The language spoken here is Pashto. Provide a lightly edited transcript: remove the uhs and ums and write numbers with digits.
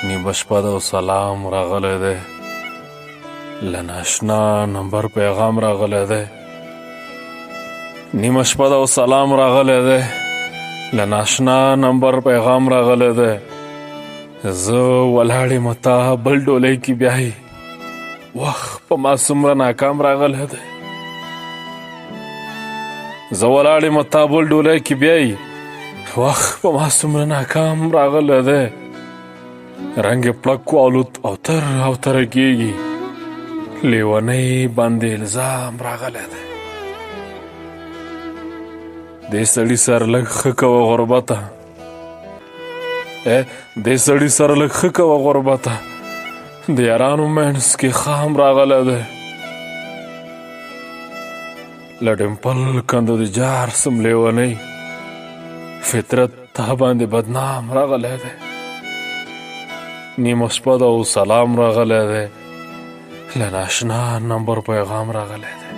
نیمه شپه ده او سلام راغلی دی، له ناشنا نمبر پیغام راغلی دی. نیمه شپه ده او سلام راغلی دی، له ناشنا نمبر پیغام راغلی دی. زه ولاړ یم تا بل ډولۍ کې بیایي، وخت په ما څومره ناکام راغلی دی. زه ولاړ یم تا بل ډولۍ کې بیایي، وخت په ما څومره ناکام راغلی دی. رنګ یې پړک والوت او تره کېږي، لیونۍ باندې الزام راغلی دی. دې سړي سره لږ ښه کوه غربته، دې سړي سره لږ ښه کوه غربته، د یارانو منځ کې خام راغلی دی. له ډمپل کنده د جار سم لیونۍ، فطرت تا باندې بدنام راغلی دی. نیمه شپه ده او سلام راغلی دی، له ناشنا نمبر پیغام راغلی دی.